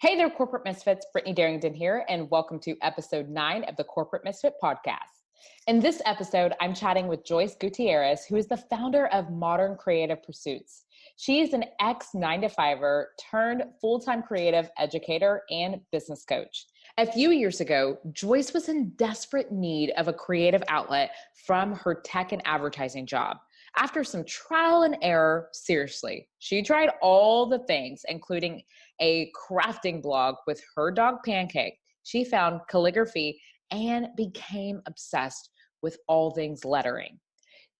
Hey there, Corporate Misfits. Brittany Darrington here, and welcome to episode 9 of the Corporate Misfit podcast. In this episode, I'm chatting with Joyce Gutierrez, who is the founder of Modern Creative Pursuits. She is an ex-9-to-5er turned full-time creative educator and business coach. A few years ago, Joyce was in desperate need of a creative outlet from her tech and advertising job. After some trial and error, seriously, she tried all the things, including a crafting blog with her dog Pancake. She found calligraphy and became obsessed with all things lettering.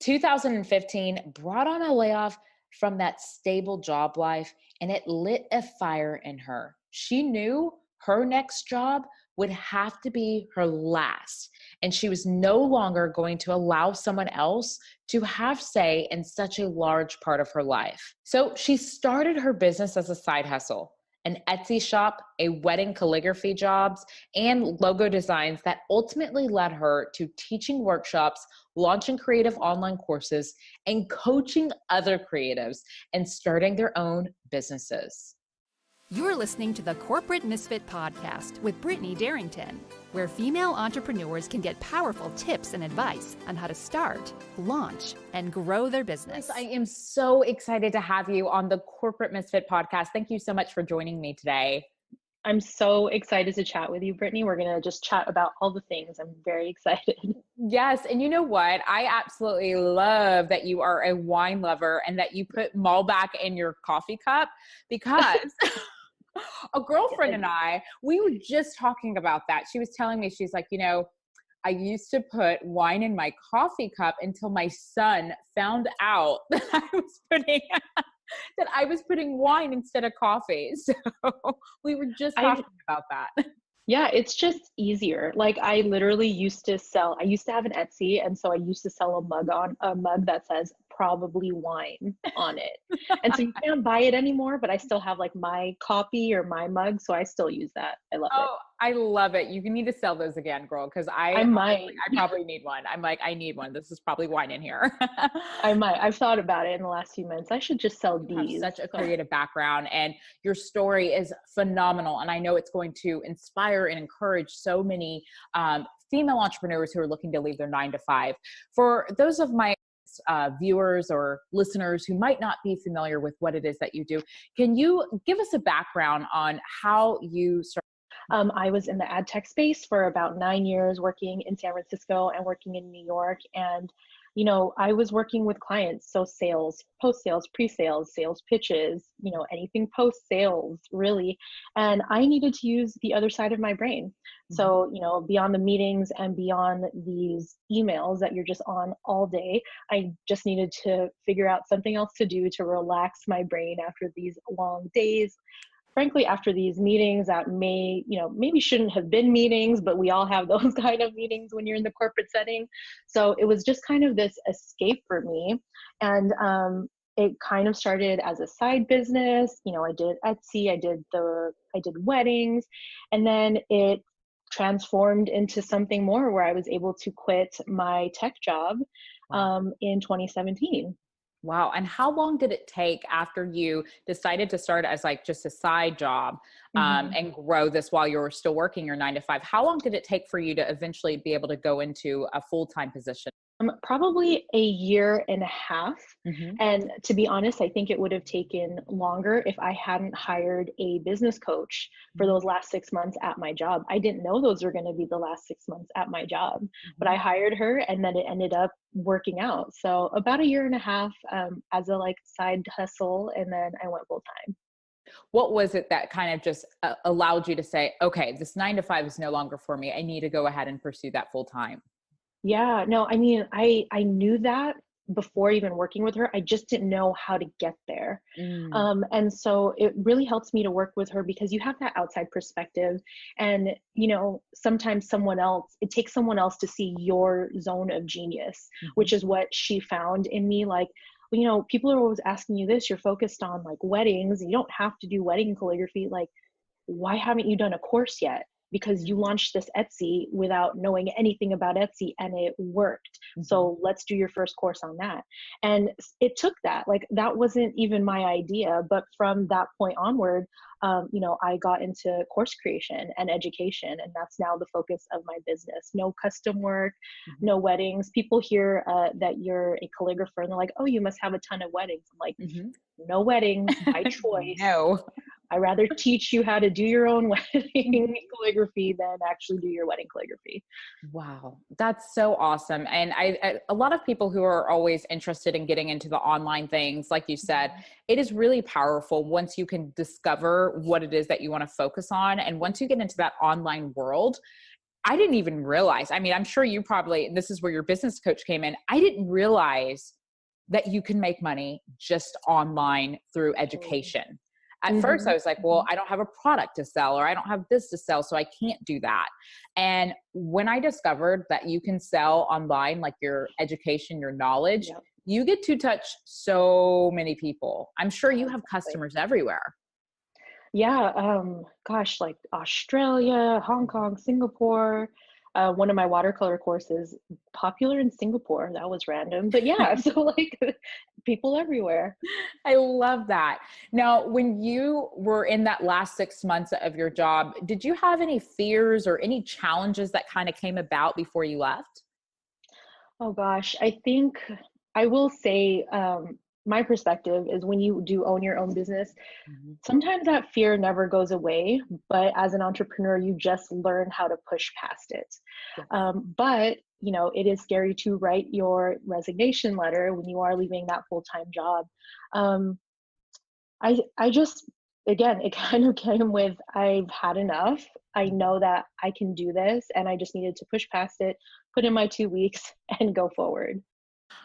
2015 brought on a layoff from that stable job life, and it lit a fire in her. She knew her next job would have to be her last, and she was no longer going to allow someone else to have say in such a large part of her life. So she started her business as a side hustle, an Etsy shop, a wedding calligraphy jobs, and logo designs that ultimately led her to teaching workshops, launching creative online courses, and coaching other creatives and starting their own businesses. You're listening to the Corporate Misfit Podcast with Brittany Darrington, where female entrepreneurs can get powerful tips and advice on how to start, launch, and grow their business. I am so excited to have you on the Corporate Misfit Podcast. Thank you so much for joining me today. I'm so excited to chat with you, Brittany. We're going to just chat about all the things. I'm very excited. Yes. And you know what? I absolutely love that you are a wine lover and that you put Malbec in your coffee cup because a girlfriend and I, we were just talking about that. She was telling me, she's like, I used to put wine in my coffee cup until my son found out that I was putting wine instead of coffee. So we were just talking about that. Yeah, it's just easier. Like I used to have an Etsy. And so I used to sell a mug that says probably wine on it. And so you can't buy it anymore, but I still have like my copy or my mug. So I still use that. I love it. I love it. You need to sell those again, girl. Cause I probably need one. I'm like, I need one. This is probably wine in here. I might. I've thought about it in the last few months. I should just sell these. You have such a creative background and your story is phenomenal. And I know it's going to inspire and encourage so many female entrepreneurs who are looking to leave their 9-to-5. For those of my viewers or listeners who might not be familiar with what it is that you do, can you give us a background on how you started? I was in the ad tech space for about 9 years, working in San Francisco and working in New York. And, I was working with clients. So sales, post-sales, pre-sales, sales pitches, anything post-sales really. And I needed to use the other side of my brain. Mm-hmm. So, beyond the meetings and beyond these emails that you're just on all day, I just needed to figure out something else to do to relax my brain after these long days. Frankly, after these meetings that maybe shouldn't have been meetings, but we all have those kind of meetings when you're in the corporate setting. So it was just kind of this escape for me. And it kind of started as a side business. I did Etsy, I did weddings, and then it transformed into something more where I was able to quit my tech job in 2017. Wow. And how long did it take after you decided to start as like just a side job and grow this while you were still working your 9-to-5? How long did it take for you to eventually be able to go into a full-time position? Probably a year and a half. Mm-hmm. And to be honest, I think it would have taken longer if I hadn't hired a business coach for those last 6 months at my job. I didn't know those were going to be the last 6 months at my job, but I hired her and then it ended up working out. So about a year and a half as a side hustle. And then I went full time. What was it that kind of just allowed you to say, okay, this 9-to-5 is no longer for me. I need to go ahead and pursue that full time? Yeah, no, I mean, I knew that before even working with her. I just didn't know how to get there. And so it really helps me to work with her because you have that outside perspective. And, sometimes it takes someone else to see your zone of genius, which is what she found in me. Like, people are always asking you this, you're focused on weddings. You don't have to do wedding calligraphy. Like, why haven't you done a course yet? because you launched this Etsy without knowing anything about Etsy and it worked. So let's do your first course on that. And it took that, like, that wasn't even my idea, but from that point onward, I got into course creation and education, and that's now the focus of my business. No custom work, no weddings. People hear that you're a calligrapher and they're like, oh, you must have a ton of weddings. I'm like, no weddings by choice. No. I rather teach you how to do your own wedding calligraphy than actually do your wedding calligraphy. Wow, that's so awesome. And a lot of people who are always interested in getting into the online things, like you said, it is really powerful once you can discover what it is that you want to focus on. And once you get into that online world, I didn't even realize, I mean, I'm sure you probably, this is where your business coach came in. I didn't realize that you can make money just online through education. At first I was like, well, I don't have a product to sell, or I don't have this to sell, so I can't do that. And when I discovered that you can sell online, like your education, your knowledge, you get to touch so many people. I'm sure you have customers everywhere. Yeah. Gosh, like Australia, Hong Kong, Singapore. One of my watercolor courses, popular in Singapore. That was random, but yeah, so like people everywhere. I love that. Now, when you were in that last 6 months of your job, did you have any fears or any challenges that kind of came about before you left? Oh gosh, I think I will say, my perspective is when you do own your own business, sometimes that fear never goes away, but as an entrepreneur, you just learn how to push past it. But it is scary to write your resignation letter when you are leaving that full-time job. I just, again, it kind of came with, I've had enough. I know that I can do this, and I just needed to push past it, put in my 2 weeks, and go forward.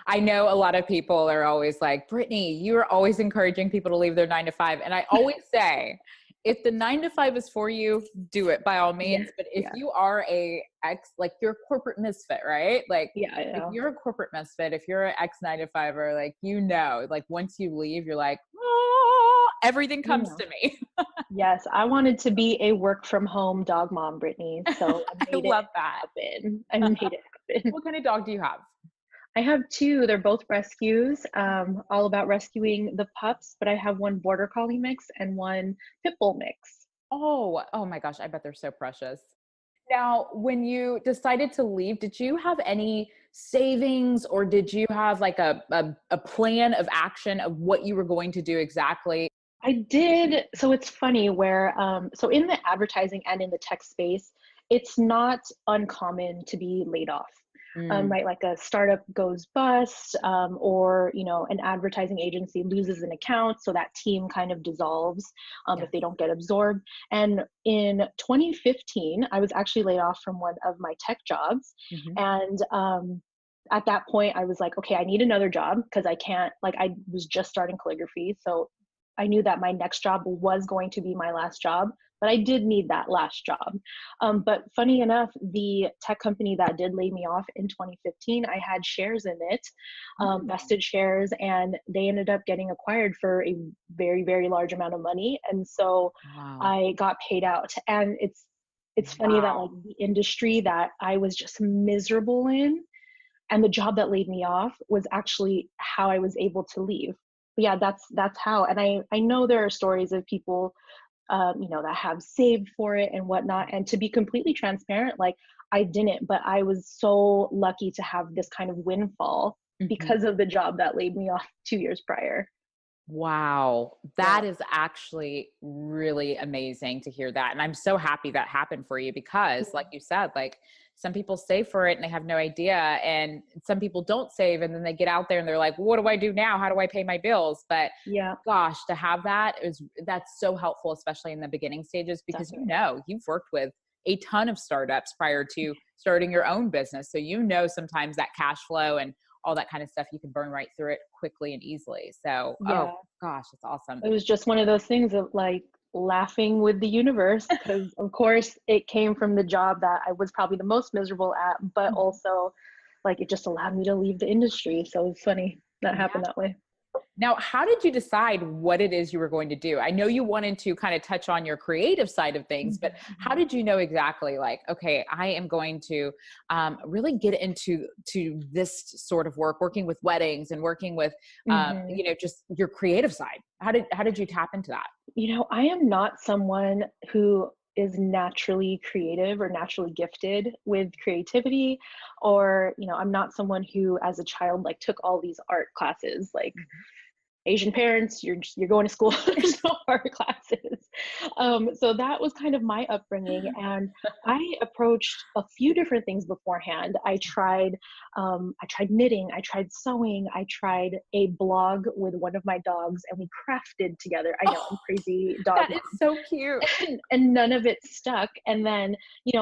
I know a lot of people are always like, Brittany, you're always encouraging people to leave their 9 to 5. And I always say, if the 9 to 5 is for you, do it by all means. But if you are like you're a corporate misfit, right? Like if you're a corporate misfit, if you're an ex 9 to 5er, like once you leave, you're like, oh, everything comes to me. Yes, I wanted to be a work from home dog mom, Brittany. So I love that. happen. I made it happen. What kind of dog do you have? I have 2. They're both rescues, all about rescuing the pups, but I have one border collie mix and one pit bull mix. Oh my gosh, I bet they're so precious. Now, when you decided to leave, did you have any savings, or did you have like a plan of action of what you were going to do exactly? I did. So it's funny where, so in the advertising and in the tech space, it's not uncommon to be laid off. Right, like a startup goes bust, or an advertising agency loses an account, so that team kind of dissolves if they don't get absorbed. And in 2015, I was actually laid off from one of my tech jobs, and at that point, I was like, okay, I need another job because I can't. Like, I was just starting calligraphy, so I knew that my next job was going to be my last job. But I did need that last job. But funny enough, the tech company that did lay me off in 2015, I had shares in it, vested shares, and they ended up getting acquired for a very, very large amount of money. And so I got paid out. And it's funny that like the industry that I was just miserable in, and the job that laid me off was actually how I was able to leave. But yeah, that's how. And I know there are stories of people that have saved for it and whatnot. And to be completely transparent, like I didn't, but I was so lucky to have this kind of windfall because of the job that laid me off 2 years prior. Wow. That is actually really amazing to hear that. And I'm so happy that happened for you because like you said, like some people save for it and they have no idea. And some people don't save and then they get out there and they're like, what do I do now? How do I pay my bills? But gosh, to have that's so helpful, especially in the beginning stages, because you've worked with a ton of startups prior to starting your own business. So sometimes that cash flow and all that kind of stuff, you can burn right through it quickly and easily. So, oh gosh, it's awesome. It was just one of those things of like laughing with the universe because of course it came from the job that I was probably the most miserable at, but also like it just allowed me to leave the industry. So it's funny that happened that way. Now, how did you decide what it is you were going to do? I know you wanted to kind of touch on your creative side of things, but how did you know exactly like, okay, I am going to really get into this sort of work, working with weddings and working with, just your creative side? How did you tap into that? I am not someone who is naturally creative or naturally gifted with creativity, or, I'm not someone who as a child like took all these art classes. Like, Asian parents, you're going to school, there's no art classes. So that was kind of my upbringing. And I approached a few different things beforehand. I tried knitting, I tried sewing, I tried a blog with one of my dogs, and we crafted together. I know, I'm crazy dog That mom. is so cute. And none of it stuck. And then,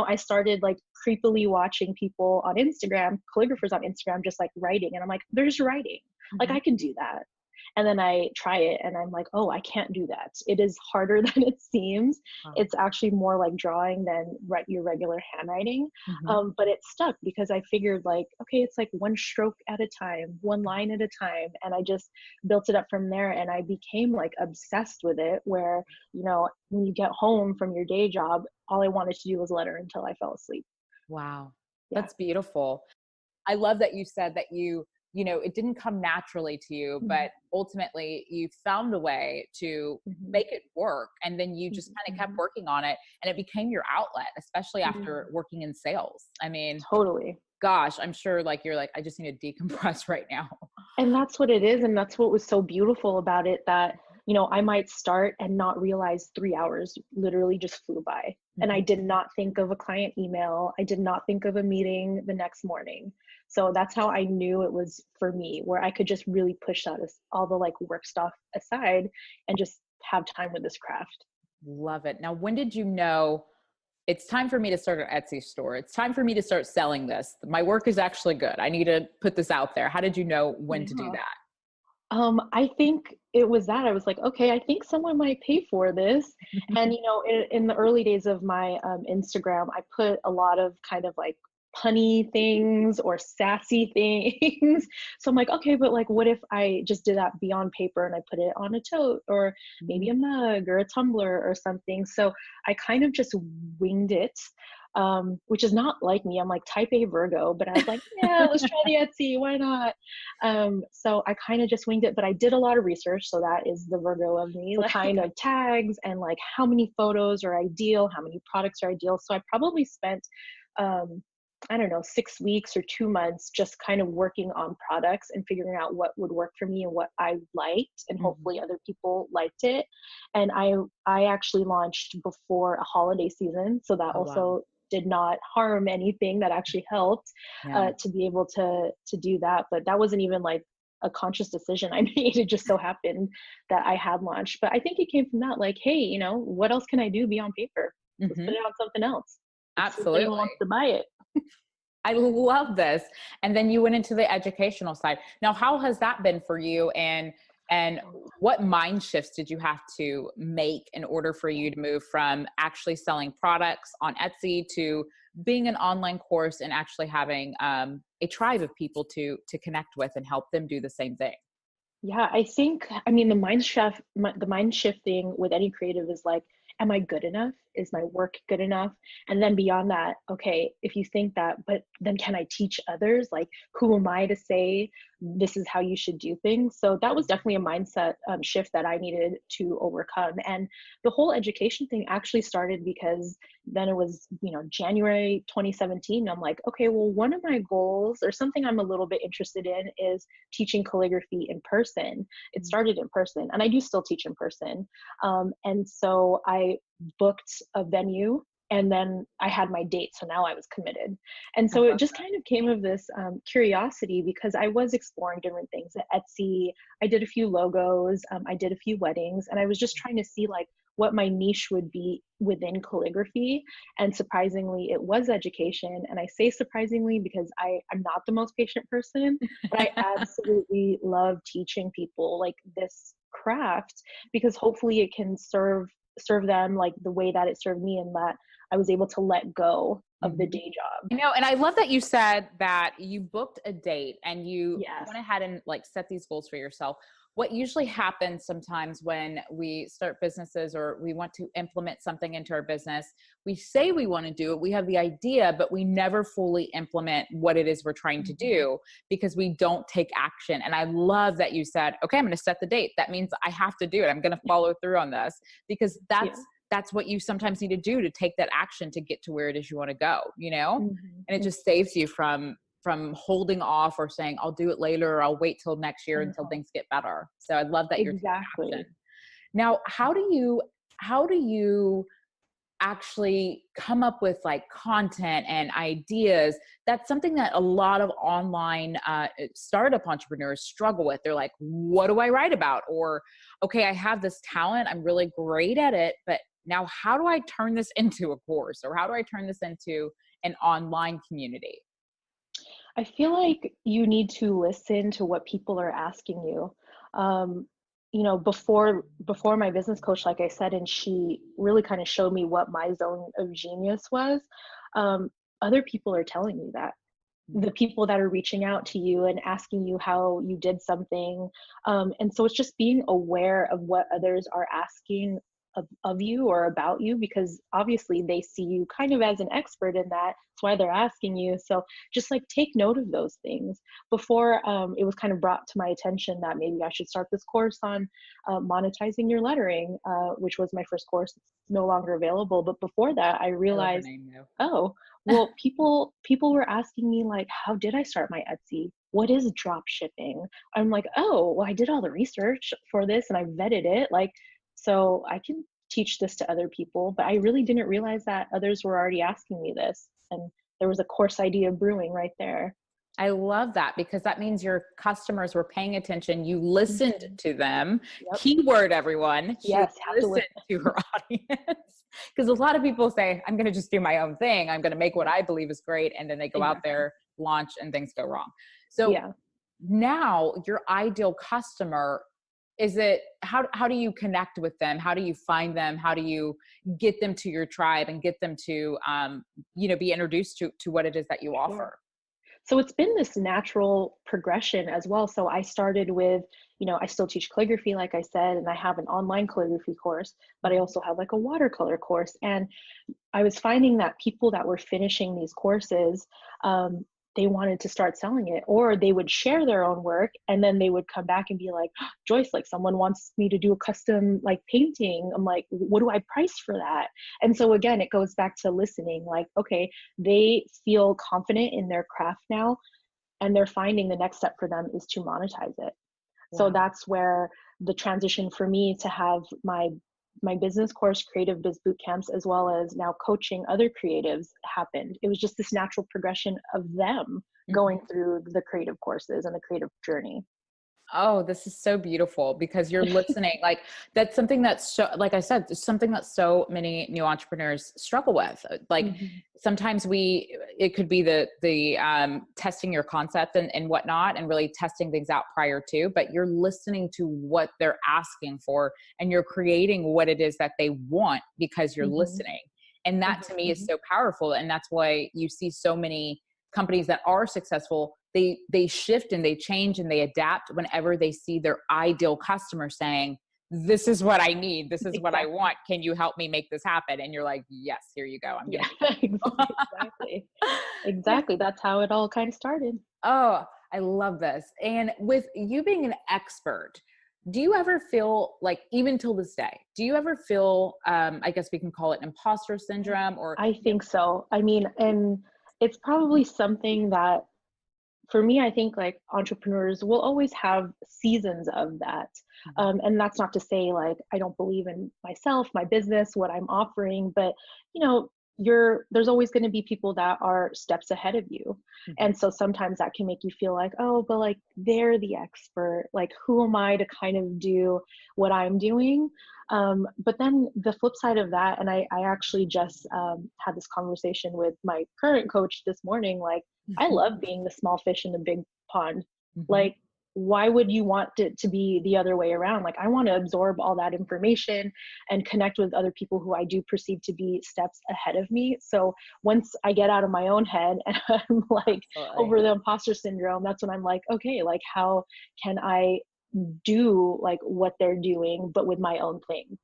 I started like creepily watching people on Instagram, calligraphers on Instagram, just like writing. And I'm like, there's writing. Like, I can do that. And then I try it and I'm like, oh, I can't do that. It is harder than it seems. Wow. It's actually more like drawing than your regular handwriting. But it stuck because I figured like, okay, it's like one stroke at a time, one line at a time. And I just built it up from there. And I became like obsessed with it where, when you get home from your day job, all I wanted to do was letter until I fell asleep. Wow. Yeah. That's beautiful. I love that you said that it didn't come naturally to you, but ultimately you found a way to make it work. And then you just kind of kept working on it and it became your outlet, especially after working in sales. I mean, totally. Gosh, I'm sure like you're like, I just need to decompress right now. And that's what it is. And that's what was so beautiful about it, that, I might start and not realize 3 hours literally just flew by. And I did not think of a client email. I did not think of a meeting the next morning. So that's how I knew it was for me, where I could just really push that all the like work stuff aside and just have time with this craft. Love it. Now, when did you know it's time for me to start an Etsy store? It's time for me to start selling this. My work is actually good. I need to put this out there. How did you know when to do that? I think it was that I was like, okay, I think someone might pay for this. And, in the early days of my Instagram, I put a lot of kind of like punny things or sassy things. So I'm like, okay, but like, what if I just did that beyond paper and I put it on a tote or maybe a mug or a tumbler or something? So I kind of just winged it. Which is not like me. I'm like type A Virgo, but I was like, yeah, let's try the Etsy. Why not? So I kind of just winged it, but I did a lot of research. So that is the Virgo of me, the kind of tags and like how many photos are ideal, how many products are ideal. So I probably spent, I don't know, 6 weeks or 2 months just kind of working on products and figuring out what would work for me and what I liked, and hopefully other people liked it. And I actually launched before a holiday season. So that also did not harm anything. That actually helped to be able to do that. But that wasn't even like a conscious decision I made. It just so happened that I had launched. But I think it came from that, like, hey, what else can I do beyond paper? Let's put it on something else. Absolutely. Anyone wants to buy it. I love this. And then you went into the educational side. Now, how has that been for you? And what mind shifts did you have to make in order for you to move from actually selling products on Etsy to being an online course and actually having a tribe of people to connect with and help them do the same thing? Yeah, the mind shifting with any creative is like, am I good enough? Is my work good enough? And then beyond that, okay, if you think that, but then can I teach others? Like, who am I to say this is how you should do things? So that was definitely a mindset shift that I needed to overcome. And the whole education thing actually started because then it was, January 2017. I'm like, okay, well, one of my goals or something I'm a little bit interested in is teaching calligraphy in person. It started in person and I do still teach in person. And so I booked a venue and then I had my date. So now I was committed. And so it just kind of came of this curiosity because I was exploring different things at Etsy. I did a few logos. I did a few weddings and I was just trying to see like what my niche would be within calligraphy. And surprisingly, it was education. And I say surprisingly because I'm not the most patient person, but I absolutely love teaching people like this craft because hopefully it can serve them like the way that it served me, and that I was able to let go of the day job. And I love that you said that you booked a date and you went ahead and like set these goals for yourself. what usually happens sometimes when we start businesses or we want to implement something into our business, we say we want to do it, we have the idea, but we never fully implement what it is we're trying to do because we don't take action. And I love that you said, okay, I'm going to set the date. That means I have to do it. I'm going to follow through on this, because that's what you sometimes need to do to take that action to get to where it is you want to go, and it just saves you from holding off or saying, I'll do it later, or I'll wait till next year until things get better. So I love that you're taking action. Now, how do you actually come up with like content and ideas? That's something that a lot of online startup entrepreneurs struggle with. They're like, what do I write about? Or, okay, I have this talent, I'm really great at it, but now how do I turn this into a course? Or how do I turn this into an online community? I feel like you need to listen to what people are asking you. Before my business coach, like I said, and she really kind of showed me what my zone of genius was. Other people are telling you that. The people that are reaching out to you and asking you how you did something. And so it's just being aware of what others are asking of you or about you, because obviously they see you kind of as an expert in that. That's why they're asking you. So just like take note of those things. Before it was kind of brought to my attention that maybe I should start this course on monetizing your lettering, which was my first course. It's no longer available. But before that, I realized, well, people were asking me like, how did I start my Etsy? What is drop shipping? I'm like, oh, well, I did all the research for this and I vetted it. Like, so I can teach this to other people, but I really didn't realize that others were already asking me this. And there was a course idea brewing right there. I love that, because that means your customers were paying attention. You listened to them. Yep. Keyword, everyone. Yes, have to listen to her audience. Because a lot of people say, I'm going to just do my own thing. I'm going to make what I believe is great. And then they go out there, launch, and things go wrong. So now your ideal customer, is it, how do you connect with them? How do you find them? How do you get them to your tribe and get them to, be introduced to what it is that you offer? So it's been this natural progression as well. So I started with, I still teach calligraphy, like I said, and I have an online calligraphy course, but I also have like a watercolor course. And I was finding that people that were finishing these courses, they wanted to start selling it, or they would share their own work and then they would come back and be like, Joyce, like someone wants me to do a custom like painting. I'm like, what do I price for that? And so again, it goes back to listening, like, okay, they feel confident in their craft now, and they're finding the next step for them is to monetize it. Wow. So that's where the transition for me to have my business course, Creative Biz Boot Camps, as well as now coaching other creatives happened. It was just this natural progression of them going through the creative courses and the creative journey. Oh, this is so beautiful, because you're listening. Like, that's something that's so, like I said, it's something that so many new entrepreneurs struggle with. Like sometimes it could be the testing your concept and whatnot, and really testing things out prior to, but you're listening to what they're asking for, and you're creating what it is that they want because you're listening. And that to me is so powerful. And that's why you see so many companies that are successful, they shift and they change and they adapt whenever they see their ideal customer saying, this is what I need. This is what I want. Can you help me make this happen? And you're like, yes, here you go. I'm going Exactly. That's how it all kind of started. Oh, I love this. And with you being an expert, do you ever feel like, even till this day, do you ever feel, I guess we can call it imposter syndrome? Or I think so. I mean, and it's probably something that, for me, I think like entrepreneurs will always have seasons of that. And that's not to say like, I don't believe in myself, my business, what I'm offering, but there's always going to be people that are steps ahead of you. And so sometimes that can make you feel like, oh, but like they're the expert, like who am I to kind of do what I'm doing? But then the flip side of that, and I actually just had this conversation with my current coach this morning, like I love being the small fish in the big pond. Like, why would you want it to be the other way around? Like, I want to absorb all that information and connect with other people who I do perceive to be steps ahead of me. So once I get out of my own head and I'm like over the imposter syndrome, that's when I'm like, okay, like how can I do like what they're doing, but with my own thing.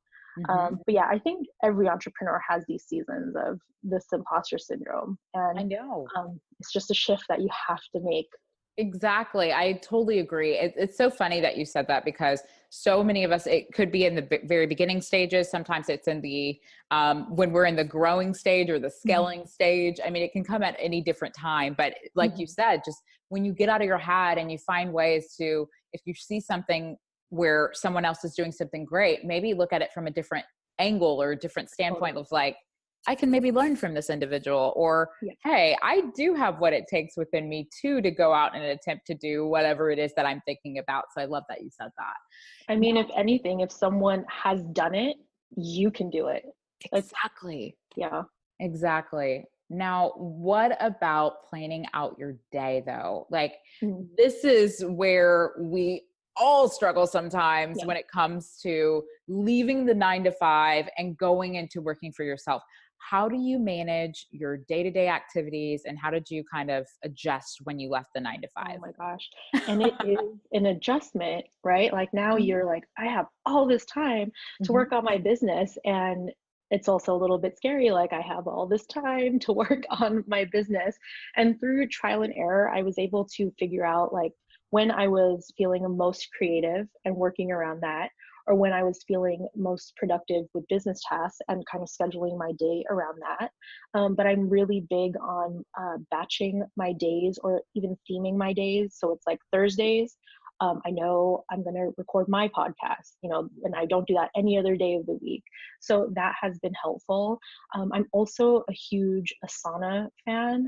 But yeah, I think every entrepreneur has these seasons of this imposter syndrome, I and know. it's just a shift that you have to make. Exactly. I totally agree. It's so funny that you said that, because so many of us, it could be in the very beginning stages. Sometimes it's in the, when we're in the growing stage or the scaling stage. I mean, it can come at any different time, but like you said, just when you get out of your head and you find ways to, if you see something where someone else is doing something great, maybe look at it from a different angle or a different standpoint of like, I can maybe learn from this individual, or, Yeah. hey, I do have what it takes within me too to go out and attempt to do whatever it is that I'm thinking about. So I love that you said that. I mean, if anything, if someone has done it, you can do it. It's, Exactly. yeah. Exactly. Now, what about planning out your day though? Like, Mhm. this is where we all struggle sometimes Yeah. when it comes to leaving the 9 to 5 and going into working for yourself. How do you manage your day-to-day activities, and how did you kind of adjust when you left the 9 to Oh 5? my gosh. And it is an adjustment, right? Like now you're like, I have all this time to Mhm. work on my business. And it's also a little bit scary. Like I have all this time to work on my business. And through trial and error, I was able to figure out like when I was feeling most creative and working around that, or when I was feeling most productive with business tasks and kind of scheduling my day around that. But I'm really big on batching my days or even theming my days. So it's like Thursdays. I know I'm going to record my podcast, and I don't do that any other day of the week. So that has been helpful. I'm also a huge Asana fan,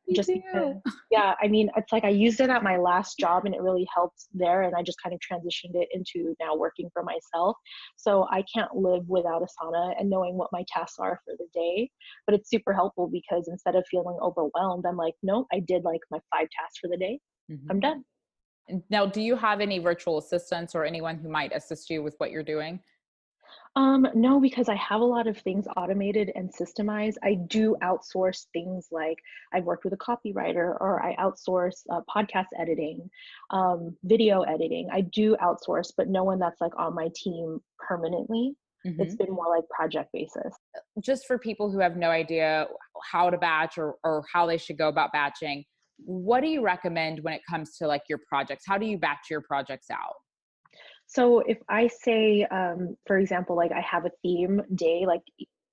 Me just because, too. yeah, I mean, it's like I used it at my last job and it really helped there. And I just kind of transitioned it into now working for myself. So I can't live without Asana and knowing what my tasks are for the day. But it's super helpful because instead of feeling overwhelmed, I'm like, no, I did like my 5 tasks for the day. I'm Mhm. done. Now, do you have any virtual assistants or anyone who might assist you with what you're doing? No, because I have a lot of things automated and systemized. I do outsource things like I've worked with a copywriter, or I outsource podcast editing, video editing. I do outsource, but no one that's like on my team permanently. It's Mhm. been more like project basis. Just for people who have no idea how to batch, or how they should go about batching, what do you recommend when it comes to like your projects? How do you batch your projects out? So if I say, for example, like I have a theme day, like,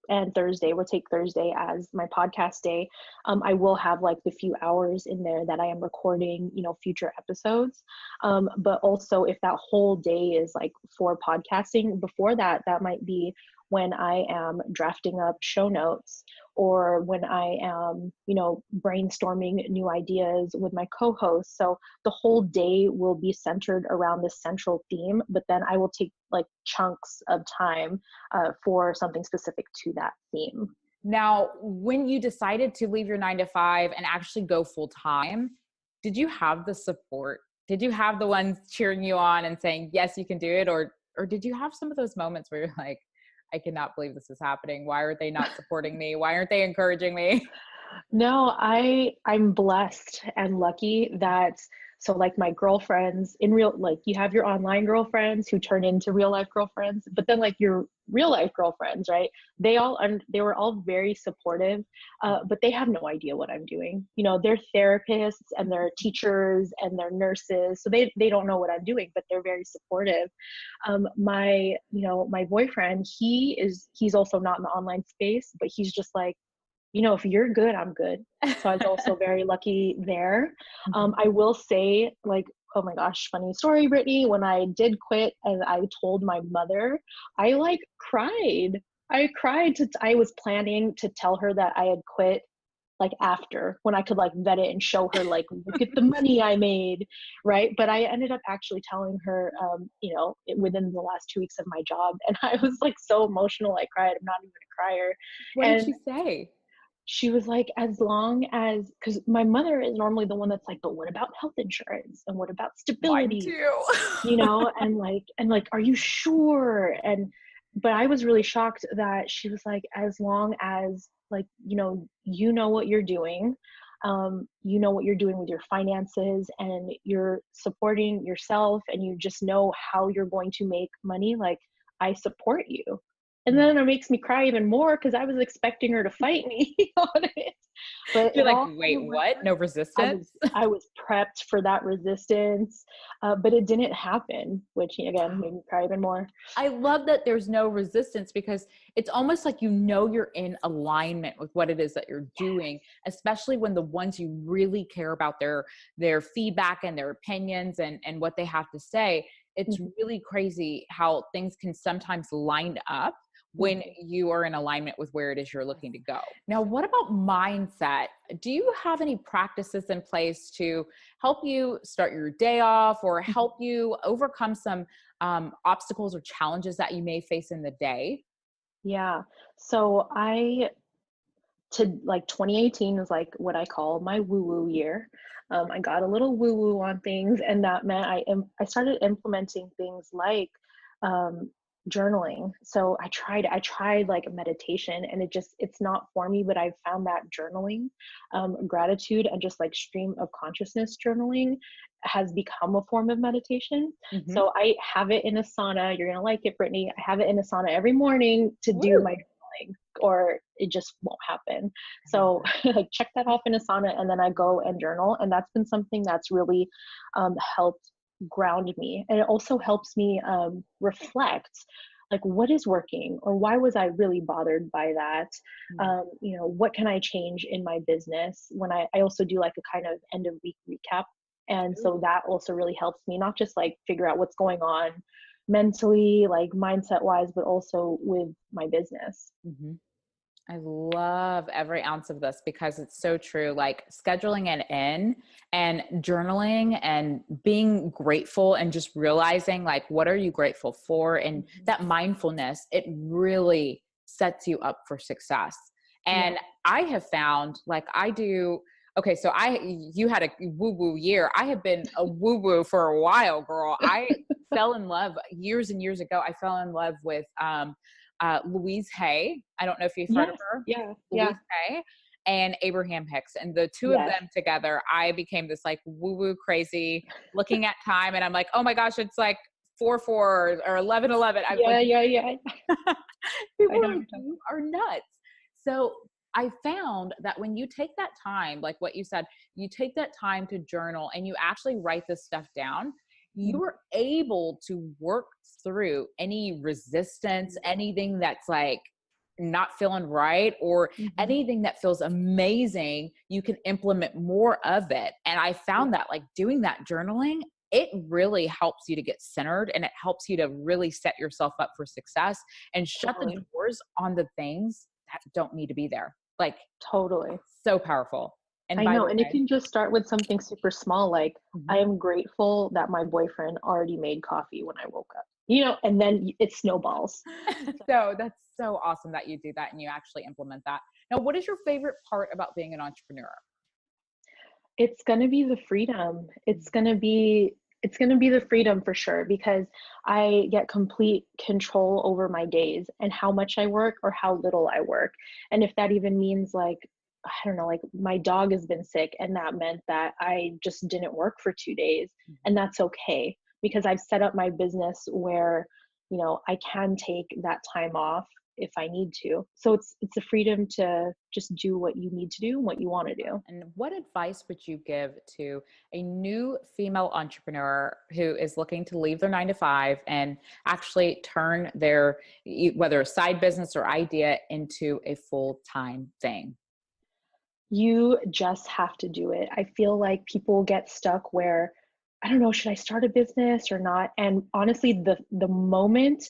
and Thursday, we'll take Thursday as my podcast day. I will have like the few hours in there that I am recording, future episodes. But also if that whole day is like for podcasting, before that, that might be when I am drafting up show notes, or when I am, brainstorming new ideas with my co-host. So the whole day will be centered around this central theme, but then I will take like chunks of time for something specific to that theme. Now, when you decided to leave your 9 to 5 and actually go full time, did you have the support? Did you have the ones cheering you on and saying, yes, you can do it? Or did you have some of those moments where you're like, I cannot believe this is happening. Why are they not supporting me? Why aren't they encouraging me? No, I'm blessed and lucky that, so like my girlfriends in real, like you have your online girlfriends who turn into real life girlfriends, but then like your real life girlfriends, right? They were all very supportive, but they have no idea what I'm doing. They're therapists and they're teachers and they're nurses, so they don't know what I'm doing, but they're very supportive. My boyfriend, he's also not in the online space, but he's just like, if you're good, I'm good. So I was also very lucky there. Mhm. I will say, like, oh my gosh, funny story, Brittany. When I did quit and I told my mother, I like cried. I was planning to tell her that I had quit like after, when I could like vet it and show her like, look at the money I made, right? But I ended up actually telling her, within the last 2 weeks of my job, and I was like so emotional, I cried. I'm not even a crier. What did And she say? she was like, as long as, because my mother is normally the one that's like, but what about health insurance and what about Mine stability, too. and like are you sure? And but I was really shocked that she was like, as long as like you know what you're doing, You know what you're doing with your finances, and you're supporting yourself, and you just know how you're going to make money. Like, I support you. And then it makes me cry even more because I was expecting her to fight me on it. But You're it like, all kind wait, of worked what? out. No I resistance? was I was prepped for that resistance, but it didn't happen, which again made me cry even more. I love that there's no resistance, because it's almost like, you're in alignment with what it is that you're doing, especially when the ones you really care about, their feedback and their opinions and what they have to say. It's Mhm, really crazy how things can sometimes line up when mhm. you are in alignment with where it is you're looking to go. Now, what about mindset? Do you have any practices in place to help you start your day off, or help you overcome some obstacles or challenges that you may face in the day? Yeah. So to like 2018 is like what I call my woo woo year. I got a little woo woo on things, and that meant I started implementing things like um, journaling. So I tried like meditation, and it's not for me, but I've found that journaling, gratitude, and just like stream of consciousness journaling has become a form of meditation. Hmm. So I have it in a sauna. You're gonna like it, Brittany. I have it in a sauna every morning to do Woo! my journaling, or it just won't happen. I love So that. I check that off in Asana, and then I go and journal. And that's been something that's really helped ground me. And it also helps me reflect, like, what is working, or why was I really bothered by that? Mm. What can I change in my business? When I also do like a kind of end of week recap. And Ooh. so that also really helps me not just like figure out what's going on mentally, like mindset wise, but also with my business. Mhm. I love every ounce of this, because it's so true. Like, scheduling it in and journaling and being grateful and just realizing, like, what are you grateful for? And Mhm. that mindfulness, it really sets you up for success. Yeah. And I have found, like, okay, so you had a woo woo year. I have been a woo woo for a while, girl. I fell in love years and years ago. I fell in love with, Louise Hay. I don't know if you've heard of Yes. her. Yeah. Yeah. Louise Hay and Abraham Hicks. And the two of Yes. them together, I became this like woo woo crazy, looking at time. And I'm like, oh my gosh, it's like 4/4 or 11/11. I'm like, Yeah. Yeah. Yeah. I people know what you're talking are nuts. So I found that when you take that time, like what you said, you take that time to journal and you actually write this stuff down, about. you are able to work through any resistance, anything that's like not feeling right, or Mhm. anything that feels amazing. You can implement more of it. And I Yeah, found that, like, doing that journaling, it really helps you to get centered, and it helps you to really set yourself up for success and shut the totally. doors on the things that don't need to be there. Like, Totally. so powerful. And I by know. the And it way, can just start with something super small. Like, I mhm. am grateful that my boyfriend already made coffee when I woke up, and then it snowballs. So So that's so awesome that you do that and you actually implement that. Now, what is your favorite part about being an entrepreneur? it's going to be the freedom. It's going to be the freedom for sure, because I get complete control over my days and how much I work or how little I work. And if that even means, like, I don't know, like my dog has been sick and that meant that I just didn't work for 2 days, and that's okay, because I've set up my business where, I can take that time off if I need to. So it's the freedom to just do what you need to do and what you want to do. And what advice would you give to a new female entrepreneur who is looking to leave their 9 to 5 and actually turn their, whether a side business or idea, into a full-time thing? You just have to do it. I feel like people get stuck where, I don't know, should I start a business or not? And honestly, the moment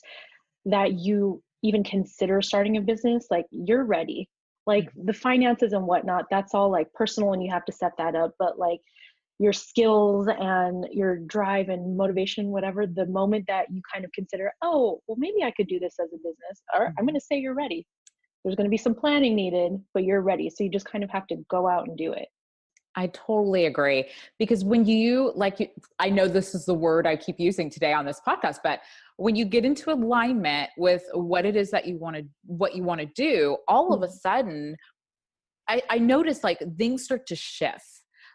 that you even consider starting a business, like, you're ready. Like, Mhm. the finances and whatnot, that's all like personal and you have to set that up. But like, your skills and your drive and motivation, whatever, the moment that you kind of consider, oh, well, maybe I could do this as a business, or I'm going Mhm. to say you're ready. There's going to be some planning needed, but you're ready. So you just kind of have to go out and do it. I totally agree, because when I know this is the word I keep using today on this podcast, but when you get into alignment with what it is that what you want to do, all of a Mhm. sudden, I noticed like things start to shift.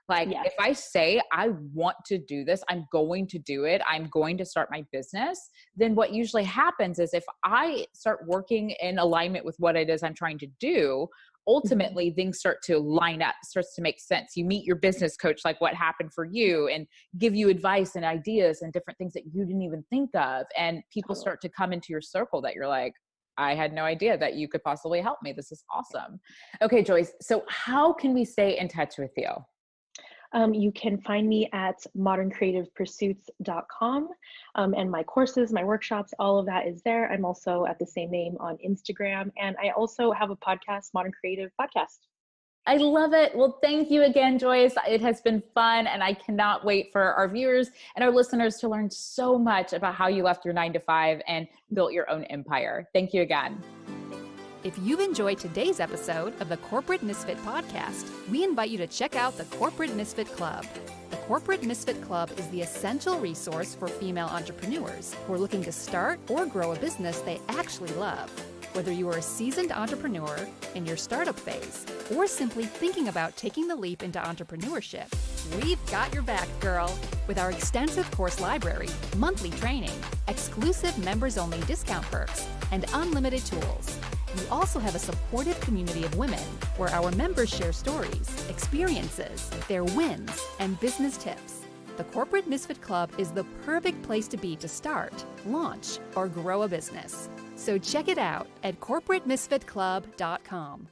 Like Yes. if I say I want to do this, I'm going to do it, I'm going to start my business, then what usually happens is if I start working in alignment with what it is I'm trying to do, ultimately things start to line up, starts to make sense. You meet your business coach, like what happened for you, and give you advice and ideas and different things that you didn't even think of. And people start to come into your circle that you're like, I had no idea that you could possibly help me. This is awesome. Okay, Joyce. So how can we stay in touch with you? You can find me at moderncreativepursuits.com, and my courses, my workshops, all of that is there. I'm also at the same name on Instagram, and I also have a podcast, Modern Creative Podcast. I love it. Well, thank you again, Joyce. It has been fun, and I cannot wait for our viewers and our listeners to learn so much about how you left your 9-to-5 and built your own empire. Thank you again. If you've enjoyed today's episode of the Corporate Misfit podcast, we invite you to check out the Corporate Misfit Club. The Corporate Misfit Club is the essential resource for female entrepreneurs who are looking to start or grow a business they actually love. Whether you are a seasoned entrepreneur in your startup phase or simply thinking about taking the leap into entrepreneurship, we've got your back, girl. With our extensive course library, monthly training, exclusive members-only discount perks, and unlimited tools. We also have a supportive community of women where our members share stories, experiences, their wins, and business tips. The Corporate Misfit Club is the perfect place to be to start, launch, or grow a business. So check it out at corporatemisfitclub.com.